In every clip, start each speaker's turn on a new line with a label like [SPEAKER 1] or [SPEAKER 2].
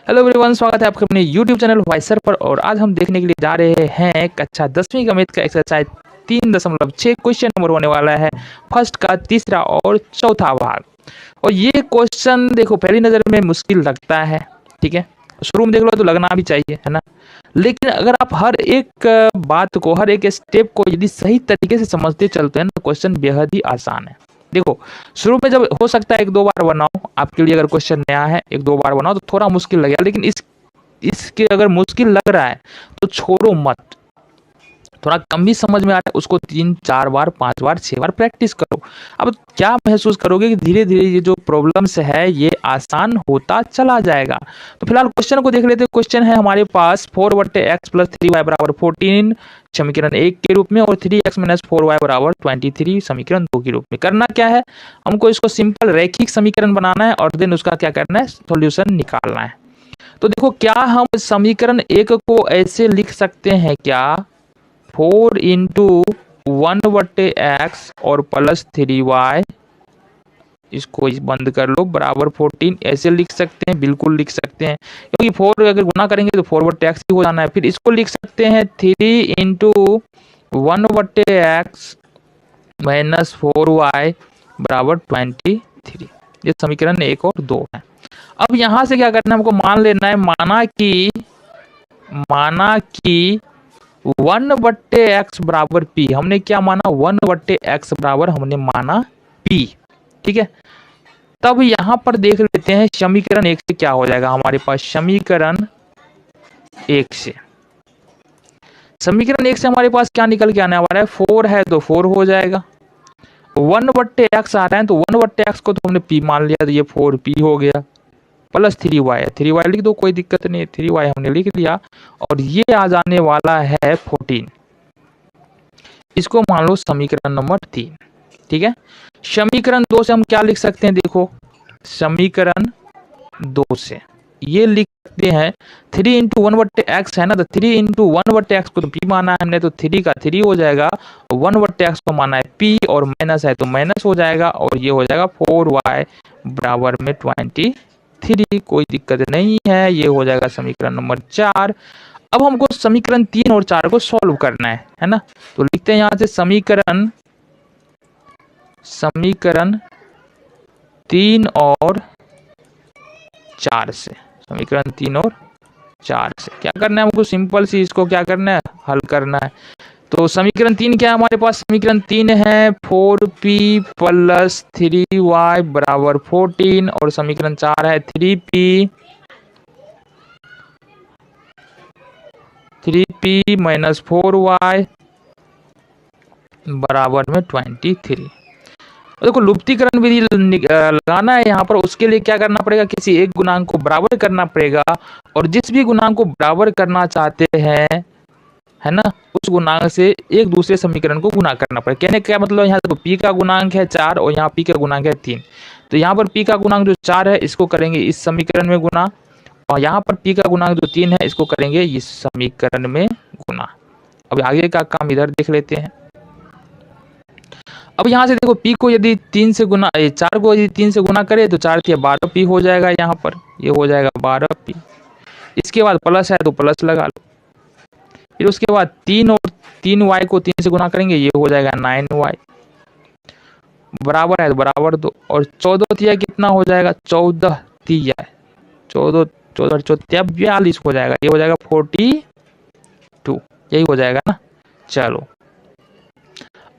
[SPEAKER 1] Hello everyone, स्वागत है आपके अपने यूट्यूब चैनल वाइसर पर। और आज हम देखने के लिए जा रहे हैं कक्षा 10वीं गणित का एक्सरसाइज 3.6 क्वेश्चन नंबर होने वाला है फर्स्ट का तीसरा और चौथा भाग। और ये क्वेश्चन देखो पहली नज़र में मुश्किल लगता है, ठीक है, शुरू में देख लो तो लगना भी चाहिए, है ना। लेकिन अगर आप हर एक बात को, हर एक स्टेप को यदि सही तरीके से समझते चलते हैं तो क्वेश्चन बेहद ही आसान है। देखो शुरू में जब हो सकता है एक दो बार बनाओ, आपके लिए अगर क्वेश्चन नया है एक दो बार बनाओ तो थोड़ा मुश्किल लगेगा, लेकिन इसके अगर मुश्किल लग रहा है तो छोड़ो मत। थोड़ा कम भी समझ में आ रहा है उसको 3-4 बार 5 बार 6 बार प्रैक्टिस करो। अब क्या महसूस करोगे कि धीरे धीरे ये जो प्रॉब्लम्स है ये आसान होता चला जाएगा। तो फिलहाल क्वेश्चन को देख लेते हैं। क्वेश्चन है हमारे पास 4/x + 3y = 14 समीकरण 1 के रूप में और 3x - 4y = 23 समीकरण 2 के रूप में। करना क्या है, हमको इसको सिंपल रैखिक समीकरण बनाना है और देन उसका क्या करना है, सॉल्यूशन निकालना है। तो देखो क्या हम समीकरण 1 को ऐसे लिख सकते हैं क्या, 4 × 1/x और +3y, इसको बंद कर लो, बराबर 14, ऐसे लिख सकते हैं, बिल्कुल लिख सकते हैं, क्योंकि 4 अगर गुना करेंगे तो 4/x ही हो जाना है। फिर इसको लिख सकते हैं 3 × 1/x - 4y = 23। ये समीकरण 1 और 2 है। अब यहां से क्या करना है, हमको मान लेना है, माना कि 1/x बराबर p। हमने क्या माना, 1/x बराबर हमने माना p, ठीक है। तब यहां पर देख लेते हैं समीकरण 1 से क्या हो जाएगा हमारे पास। समीकरण 1 से हमारे पास क्या निकल के आने वाला है, 4 है तो 4 हो जाएगा, 1/x आ रहा है तो 1/x को तो हमने p मान लिया तो ये 4p हो गया, +3y है, 3y लिख दो, कोई दिक्कत नहीं है, 3y हमने लिख दिया। और ये आ जाने वाला है 14, इसको मान लो समीकरण नंबर 3, ठीक है। समीकरण 2 से हम क्या लिख सकते हैं, देखो समीकरण 2 से ये लिख सकते हैं 3 × 1/x है ना, तो 3 × 1/x को तो p माना है हमने, तो 3 का 3 हो जाएगा, 1/x को माना है p और माइनस है तो माइनस हो जाएगा, और ये हो जाएगा 4y बराबर में 23, कोई दिक्कत नहीं है, ये हो जाएगा समीकरण नंबर 4। अब हमको समीकरण 3 और 4 को सॉल्व करना है ना। तो लिखते हैं यहां से समीकरण 3 और 4 से, समीकरण 3 और 4 से क्या करना है हमको, सिंपल सी इसको क्या करना है, हल करना है। तो समीकरण 3 क्या है हमारे पास, समीकरण 3 है 4p + 3y = 14 और समीकरण 4 है 3p - 4y बराबर में 23। देखो लुप्तीकरण विधि लगाना है यहाँ पर, उसके लिए क्या करना पड़ेगा, किसी एक गुणांक को बराबर करना पड़ेगा, और जिस भी गुणांक को बराबर करना चाहते हैं, है ना, उस गुणांक से एक दूसरे समीकरण को गुना करना पड़ेगा। कहने का क्या मतलब, यहाँ देखो p का गुणांक है 4 और यहाँ p का गुणांक है 3, तो यहाँ पर p का गुणांक जो 4 है इसको करेंगे इस समीकरण में गुना, और यहाँ पर p का गुणांक जो 3 है इसको करेंगे इस समीकरण में गुना। अब आगे का काम इधर देख लेते हैं। अब यहाँ से देखो p को यदि 3 से गुना, 4 को यदि 3 से गुना करे तो 4 × 12p हो जाएगा, यहाँ पर ये हो जाएगा 12p। इसके बाद प्लस है तो प्लस लगा लो, फिर उसके बाद 3 और 3y को 3 से गुना करेंगे, ये हो जाएगा 9y, बराबर है तो बराबर 2, और 14 कितना हो जाएगा, 14 42 हो जाएगा, ये हो जाएगा 42, यही हो जाएगा ना। चलो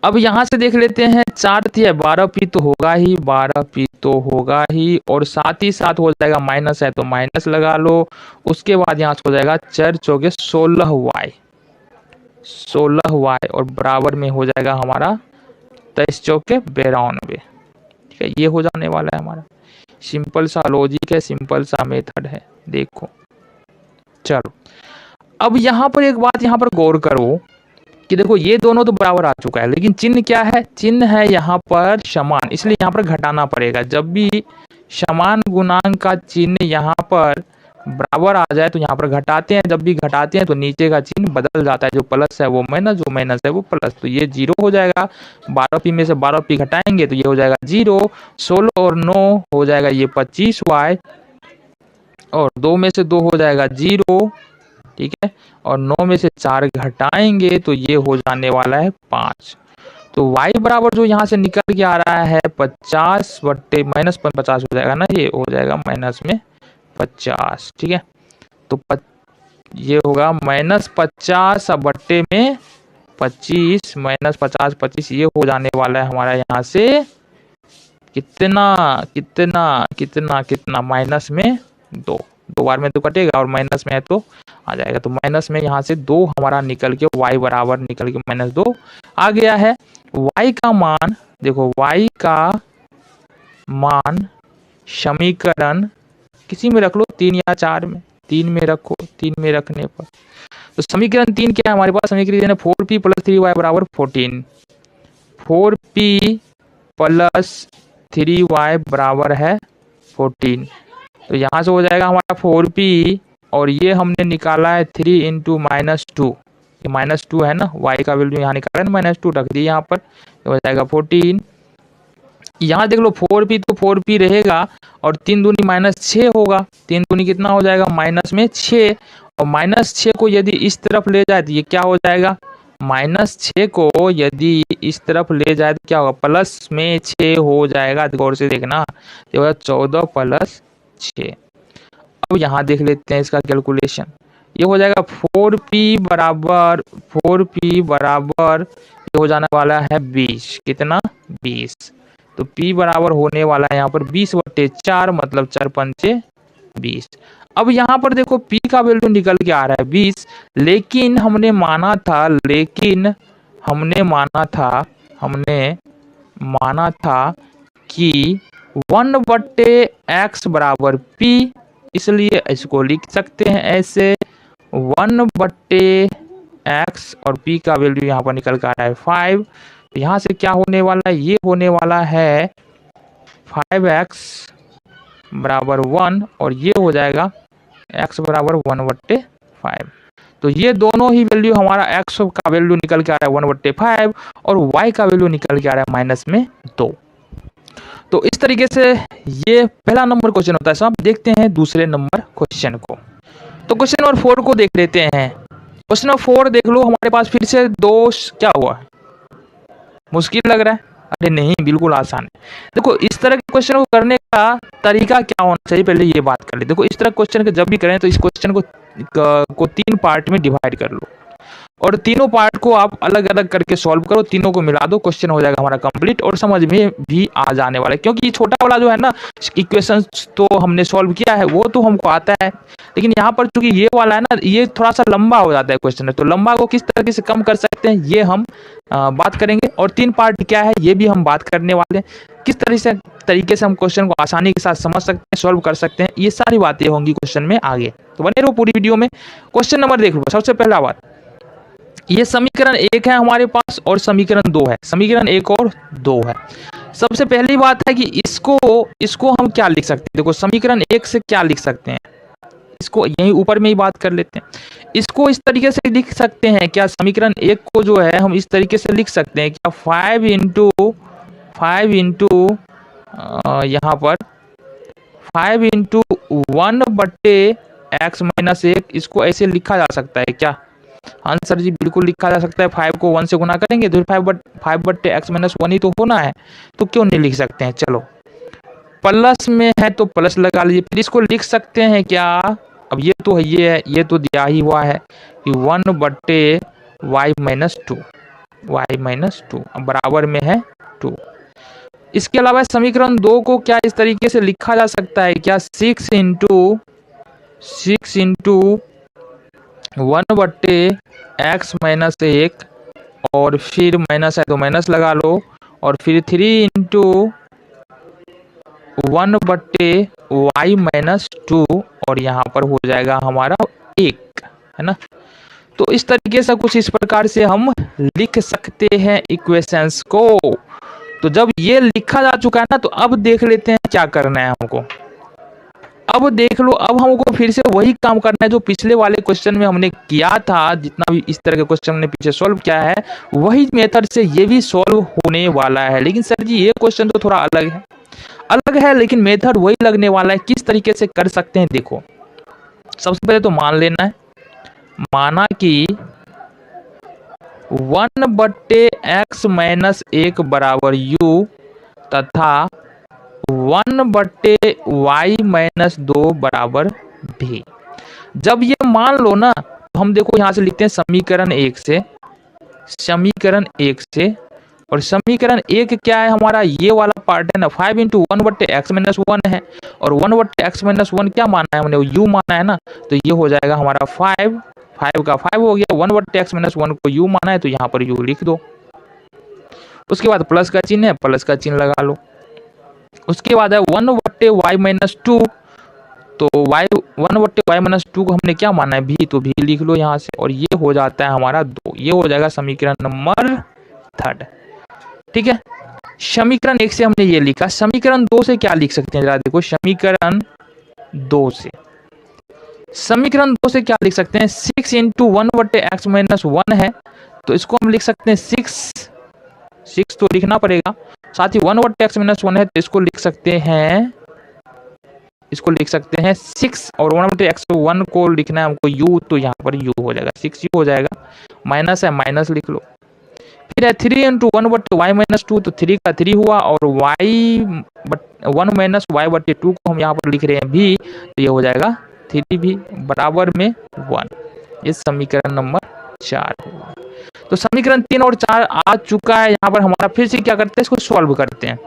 [SPEAKER 1] अब यहां से देख लेते हैं, 4 × 12p तो होगा ही, 12p तो होगा ही, और साथ ही साथ हो जाएगा माइनस है तो माइनस लगा लो। उसके बाद यहाँ हो जाएगा 4 × 4 16y और बराबर में हो जाएगा हमारा 23 × 4 = 92, ठीक है। ये हो जाने वाला है हमारा, सिंपल सा लॉजिक है, सिंपल सा मेथड है, देखो। चलो अब यहाँ पर एक बात यहाँ पर गौर करो कि देखो ये दोनों तो बराबर आ चुका है, लेकिन चिन्ह क्या है, चिन्ह है यहाँ पर समान, इसलिए यहाँ पर घटाना पड़ेगा। जब भी समान गुणांक का चिन्ह यहाँ पर बराबर आ जाए तो यहाँ पर घटाते हैं, जब भी घटाते हैं तो नीचे का चिन्ह बदल जाता है, जो प्लस है वो माइनस, जो माइनस है वो प्लस, तो ये 0 हो जाएगा। 12p में से 12p घटाएंगे तो ये हो जाएगा 0, 16 और 9 हो जाएगा ये 25y, और 2 में से 2 हो जाएगा 0, ठीक है, और 9 में से 4 घटाएंगे तो ये हो जाने वाला है 5। तो y बराबर जो यहाँ से निकल के आ रहा है 50 बट्टे माइनस 50 हो जाएगा ना, ये हो जाएगा माइनस में 50, ठीक है। तो ये होगा माइनस 50 बट्टे में 25, माइनस 50 25, ये हो जाने वाला है हमारा यहाँ से कितना कितना कितना कितना माइनस में 2। 2 बार में तो कटेगा और माइनस में है तो आ जाएगा। तो माइनस में यहाँ से 2 हमारा निकल के y बराबर निकल के -2 आ गया है। y का मान देखो, y का मान समीकरण किसी में रख लो, 3 या 4 में, 3 में रखो। 3 में रखने पर तो समीकरण 3 क्या है हमारे पास, समीकरण 4p + 3y बराबर 14। 4p + 3y बराबर है 14। तो यहाँ से हो जाएगा हमारा 4p, और ये हमने निकाला है 3 × -2, ये -2 है ना, y का वैल्यू यहाँ निकाला है, -2 रख दिए यहाँ पर, तो हो जाएगा 14। यहाँ देख लो 4p तो 4p रहेगा, और 3 दूनी -6 होगा, 3 दूनी कितना हो जाएगा -6, और -6 को यदि इस तरफ ले जाए तो ये क्या हो जाएगा, -6 को यदि इस तरफ ले जाए तो क्या होगा, प्लस में 6 हो जाएगा। गौर से देखना, ये होगा 14 + 6। अब यहाँ देख लेते हैं इसका कैलकुलेशन, ये हो जाएगा 4p बराबर ये हो जाने वाला है 20, कितना 20। तो p बराबर होने वाला है यहाँ पर 20/4, मतलब 4 पंचे 20। अब यहाँ पर देखो p का वैल्यू निकल के आ रहा है 20, लेकिन हमने माना था कि 1/x बराबर p, इसलिए इसको लिख सकते हैं ऐसे 1/x, और p का वैल्यू यहाँ पर निकल कर आ रहा है 5। तो यहाँ से क्या होने वाला है, ये होने वाला है 5x बराबर 1, और ये हो जाएगा x बराबर 1/5। तो ये दोनों ही वैल्यू, हमारा x का वैल्यू निकल के आ रहा है 1/5, और y का वैल्यू निकल के आ रहा है -2। तो इस तरीके से ये पहला नंबर क्वेश्चन होता है। सब देखते हैं दूसरे नंबर क्वेश्चन को। तो क्वेश्चन नंबर 4 को देख लेते हैं। क्वेश्चन नंबर 4 देख लो, हमारे पास फिर से क्या हुआ, मुश्किल लग रहा है? अरे नहीं, बिल्कुल आसान है। देखो इस तरह के क्वेश्चन को करने का तरीका क्या होना चाहिए, पहले ये बात कर ले। देखो इस तरह क्वेश्चन को जब भी करें तो इस क्वेश्चन को 3 पार्ट में डिवाइड कर लो, और तीनों पार्ट को आप अलग अलग करके सॉल्व करो, तीनों को मिला दो, क्वेश्चन हो जाएगा हमारा कंप्लीट, और समझ में भी आ जाने वाला है। क्योंकि ये छोटा वाला जो है ना इक्वेशन तो हमने सॉल्व किया है, वो तो हमको आता है, लेकिन यहाँ पर चूंकि ये वाला है ना, ये थोड़ा सा लंबा हो जाता है क्वेश्चन, तो लंबा को किस तरीके से कम कर सकते हैं ये हम बात करेंगे, और 3 पार्ट क्या है ये भी हम बात करने वाले हैं। किस तरीके से हम क्वेश्चन को आसानी के साथ समझ सकते हैं, सॉल्व कर सकते हैं, ये सारी बातें होंगी क्वेश्चन में आगे। तो बने रहो पूरी वीडियो में। क्वेश्चन नंबर देख लो। सबसे पहला बात, ये समीकरण 1 है हमारे पास, और समीकरण 2 है, समीकरण 1 और 2 है। सबसे पहली बात है कि इसको हम क्या लिख सकते हैं। देखो समीकरण 1 से क्या लिख सकते हैं, इसको यहीं ऊपर में ही बात कर लेते हैं। इसको इस तरीके से लिख सकते हैं क्या, समीकरण 1 को जो है हम इस तरीके से लिख सकते हैं क्या, 5 इंटू यहाँ पर 5 इंटू 1/x - 1, इसको ऐसे लिखा जा सकता है क्या? आंसर जी बिल्कुल लिखा जा सकता है। 5 को 1 से गुना करेंगे तो 5/x - 1 ही तो होना है, तो क्यों नहीं लिख सकते हैं। चलो प्लस में है तो प्लस लगा लीजिए। फिर इसको लिख सकते हैं क्या, अब ये तो ये तो दिया ही हुआ है कि 1/y - 2 बराबर में है 2। इसके अलावा समीकरण 2 को क्या इस तरीके से लिखा जा सकता है क्या, 6 इंटू 1/x - 1, और फिर माइनस है तो माइनस लगा लो, और फिर 3 इंटू 1/y - 2, और यहाँ पर हो जाएगा हमारा 1, है ना। तो इस तरीके से कुछ इस प्रकार से हम लिख सकते हैं इक्वेशंस को। तो जब ये लिखा जा चुका है ना, तो अब देख लेते हैं क्या करना है हमको। अब देख लो, अब हमको फिर से वही काम करना है जो पिछले वाले क्वेश्चन में हमने किया था। जितना भी इस तरह के क्वेश्चन हमने पीछे सॉल्व किया है, वही मेथड से ये भी सॉल्व होने वाला है। लेकिन सर जी ये क्वेश्चन तो थोड़ा अलग है, लेकिन मेथड वही लगने वाला है। किस तरीके से कर सकते हैं देखो, सबसे पहले तो मान लेना है, माना कि 1/x - 1 u तथा 1/y - 2 v। जब ये मान लो ना, तो हम देखो यहाँ से लिखते हैं समीकरण 1 से, और समीकरण 1 क्या है हमारा, ये वाला पार्ट है ना, 5 × 1/x - 1 है, और 1/x - 1 क्या माना है हमने, u माना है ना, तो ये हो जाएगा हमारा 5 का 5 हो गया, 1/x - 1 को u माना है तो यहाँ पर u लिख दो। उसके बाद प्लस का चिन्ह है, प्लस का चिन्ह लगा लो। उसके बाद है 1/y - 2, तो 1/y - 2 को हमने क्या माना है, v, तो v लिख लो यहाँ से, और ये हो जाता है हमारा 2। ये हो जाएगा समीकरण नंबर 3। ठीक है, समीकरण 1 से हमने ये लिखा। समीकरण 2 से क्या लिख सकते हैं, जरा देखो, समीकरण 2 से क्या लिख सकते हैं, 6 × 1/x - 1 है, तो इसको हम लिख सकते हैं 6 तो लिखना पड़ेगा, साथ ही 1/x - 1 है, तो इसको लिख सकते हैं 6, और 1/x - 1 को लिखना है हमको u, तो यहाँ पर u हो जाएगा 6u हो जाएगा, माइनस है माइनस लिख लो। फिर है 3 × 1/y - 2, तो 3 का 3 हुआ, और 1 - y/2 को हम यहाँ पर लिख रहे हैं v, तो ये हो जाएगा 3v बराबर में 1। ये समीकरण नंबर 4 हुआ। तो समीकरण 3 और 4 आ चुका है यहाँ पर हमारा। फिर से क्या करते हैं, इसको सॉल्व करते हैं।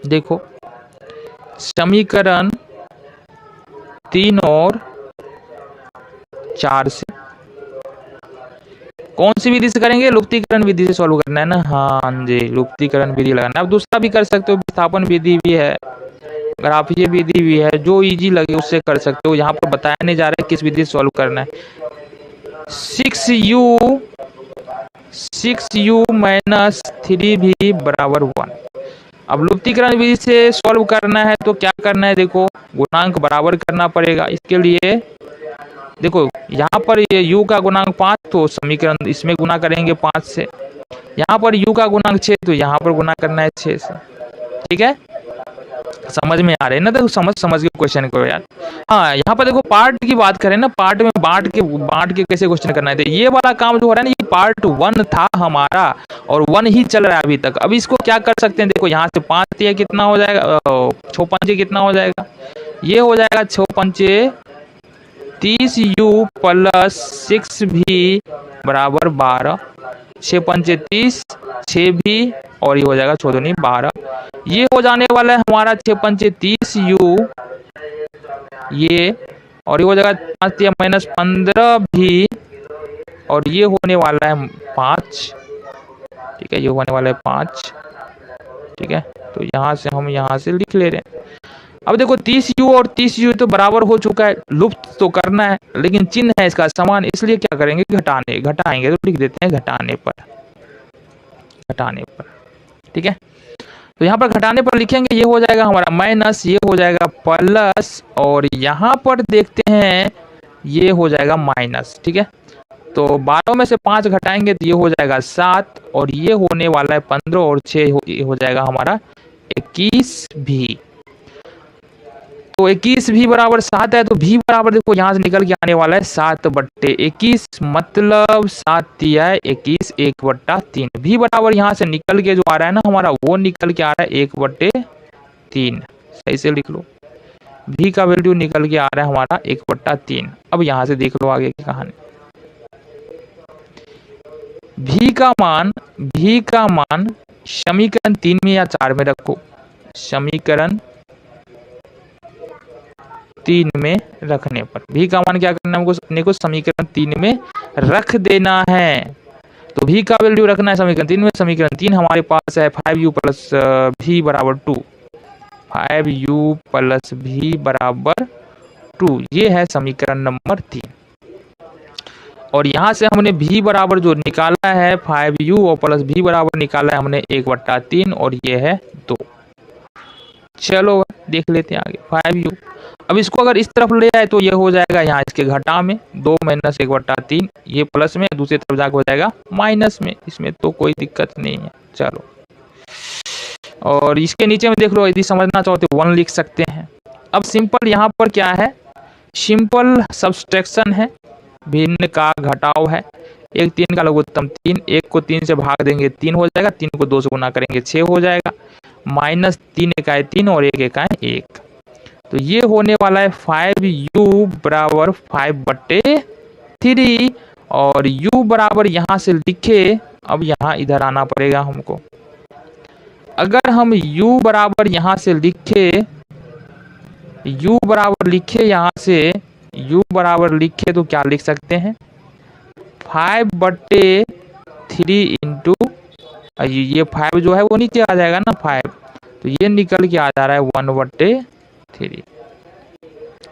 [SPEAKER 1] देखो, समीकरण 3 और 4 से कौन सी विधि से करेंगे, लुप्तीकरण विधि से सॉल्व करना है ना। हाँ जी, लुप्तीकरण विधि लगाना है। अब दूसरा भी कर सकते हो, विस्थापन विधि भी है, ग्राफीय विधि भी है, जो इजी लगे उससे कर सकते हो। यहाँ पर बताया नहीं जा रहा है किस विधि से सॉल्व करना है। 6u - 3v बराबर 1। अब लुप्तीकरण विधि से सॉल्व करना है तो क्या करना है, देखो, गुणांक बराबर करना पड़ेगा। इसके लिए देखो, यहाँ पर ये u का गुणांक 5, तो समीकरण इसमें गुना करेंगे 5 से। यहाँ पर u का गुणांक 6, तो यहाँ पर गुना करना है 6 से। ठीक है, समझ में आ रहे हैं ना, देखो समझ के क्वेश्चन को यार। हाँ, यहाँ पर देखो पार्ट की बात करें ना, पार्ट में बांट के कैसे क्वेश्चन करना है। तो ये वाला काम जो हो रहा है ना, ये पार्ट 1 था हमारा, और 1 ही चल रहा है अभी तक। अब इसको क्या कर सकते हैं, देखो यहाँ से 5 ये कितना हो जाएगा, 6 × 5 कितना हो जाएगा, ये हो जाएगा 6 × 5 30u + 6v बराबर 12। 6 × 5 30, 6v, और ये हो जाएगा 6 × 2 = 12। ये हो जाने वाला है हमारा 6 × 5 30u, ये, और ये हो जाएगा 5 - 15v, और ये होने वाला है 5। ठीक है, ये होने वाला है 5। ठीक है, तो यहाँ से हम यहाँ से लिख ले रहे हैं। अब देखो 30u और 30u तो बराबर हो चुका है, लुप्त तो करना है, लेकिन चिन्ह है इसका समान, इसलिए क्या करेंगे, घटाएंगे, तो लिख देते हैं घटाने पर। ठीक है, तो यहाँ पर घटाने पर लिखेंगे, ये हो जाएगा हमारा माइनस, ये हो जाएगा प्लस, और यहाँ पर देखते हैं ये हो जाएगा माइनस। ठीक है, तो 12 में से 5 घटाएंगे तो ये हो जाएगा 7, और ये होने वाला है 15, और 6 हो जाएगा हमारा 21v। तो 21v बराबर 7 है, तो v बराबर देखो यहाँ से निकल के आने वाला है 7/21, मतलब 7 दिया है 21, 1/3। v बराबर यहाँ से निकल के जो आ रहा है ना हमारा, वो निकल के आ रहा है 1/3। सही से लिख लो, v का वैल्यू निकल के आ रहा है हमारा 1/3। अब यहाँ से देख लो आगे की कहानी। v का मान समीकरण 3 में या 4 में रखो। समीकरण 3 में रखने पर v का मान क्या करना है हमको, अपने को समीकरण 3 में रख देना है। तो v का वैल्यू रखना है समीकरण 3 में। समीकरण 3 हमारे पास है 5u + v बराबर 2। 5u + v बराबर 2, ये है समीकरण नंबर 3। और यहाँ से हमने v बराबर जो निकाला है 5u और प्लस v बराबर निकाला है हमने 1/3, और ये है 2। चलो देख लेते हैं आगे 5u। अब इसको अगर इस तरफ ले आए तो ये हो जाएगा यहाँ इसके घटा में 2 - 1/3, ये प्लस में, दूसरी तरफ जाकर हो जाएगा माइनस में। इसमें तो कोई दिक्कत नहीं है। चलो, और इसके नीचे में देख लो, यदि समझना चाहो तो 1 लिख सकते हैं। अब सिंपल यहाँ पर क्या है, सिंपल सब्सट्रैक्शन है, भिन्न का घटाव है। 1 3 का लघुत्तम 3, 1 को 3 से भाग देंगे 3 हो जाएगा, 3 को 2 से गुना करेंगे 6 हो जाएगा, माइनस 3 इकाई 3 और 1 इकाई 1। तो ये होने वाला है 5u बराबर 5/3। और u बराबर यहाँ से लिखे, अब यहाँ इधर आना पड़ेगा हमको। अगर हम u बराबर यहाँ से लिखे, u बराबर लिखे यहाँ से u बराबर लिखे तो क्या लिख सकते हैं, 5/3 इंटू ये 5 जो है वो नीचे आ जाएगा ना 5, तो ये निकल के आ जा रहा है 1/3।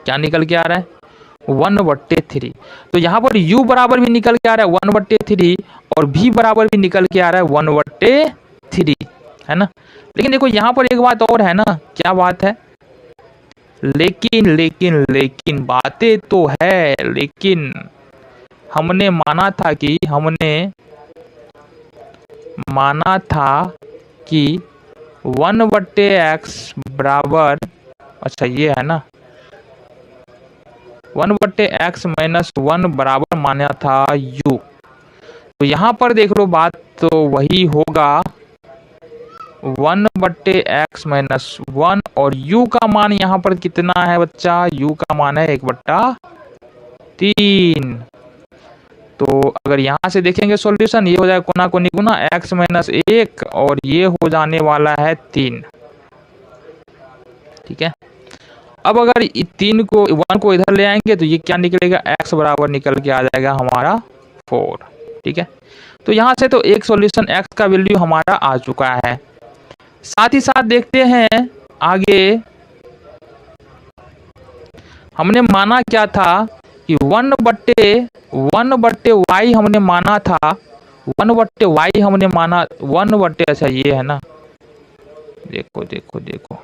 [SPEAKER 1] क्या निकल के आ रहा है 1/3। तो यहाँ पर u बराबर भी निकल के आ रहा है 1/3 और v बराबर भी निकल के आ रहा है 1/3, है ना। लेकिन देखो यहाँ पर एक बात और है ना, क्या बात है, लेकिन लेकिन लेकिन बातें तो है, लेकिन हमने माना था कि 1/x बराबर, अच्छा ये है ना 1/x माइनस 1 बराबर माना था u। तो यहाँ पर देख लो बात तो वही होगा 1/x माइनस 1 और u का मान यहाँ पर कितना है बच्चा, u का मान है 1/3। तो अगर यहाँ से देखेंगे सॉल्यूशन, ये हो जाएगा कोना कोनी गुना x माइनस 1 और ये हो जाने वाला है 3, ठीक है। अब अगर 3 को 1 को इधर ले आएंगे तो ये क्या निकलेगा, x बराबर निकल के आ जाएगा हमारा 4, ठीक है। तो यहाँ से तो एक सॉल्यूशन x का वैल्यू हमारा आ चुका है। साथ ही साथ देखते हैं आगे, हमने माना क्या था कि 1/y हमने माना था, 1/y हमने माना 1/, अच्छा ये है ना, देखो देखो देखो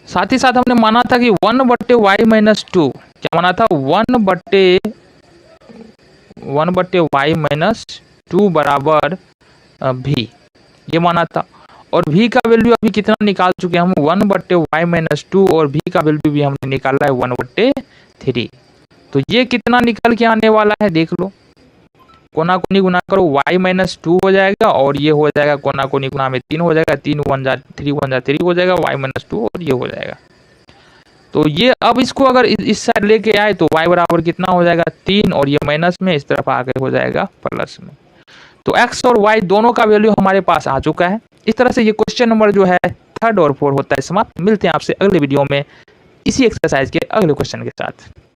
[SPEAKER 1] साथ ही साथ हमने माना था कि 1/y माइनस 2, क्या माना था 1/y माइनस 2 बराबर v, ये माना था। और v का वैल्यू अभी कितना निकाल चुके हैं हम, 1/y माइनस 2 और v का वैल्यू भी हमने निकाला है 1/3। तो ये कितना निकल के आने वाला है देख लो, कोना कोनी गुना करो y माइनस 2 हो जाएगा और ये हो जाएगा कोना कोनी गुना में 3 हो जाएगा, 3 1 जा 3 हो जाएगा, y माइनस 2 और ये हो जाएगा। तो ये अब इसको अगर इस साइड लेके आए तो y बराबर कितना हो जाएगा 3 और ये माइनस में, इस तरफ आकर हो जाएगा प्लस में। तो x और y दोनों का वैल्यू हमारे पास आ चुका है। इस तरह से ये क्वेश्चन नंबर जो है 3 और 4 होता है समाप्त। मिलते हैं आपसे अगले वीडियो में इसी एक्सरसाइज के अगले क्वेश्चन के साथ।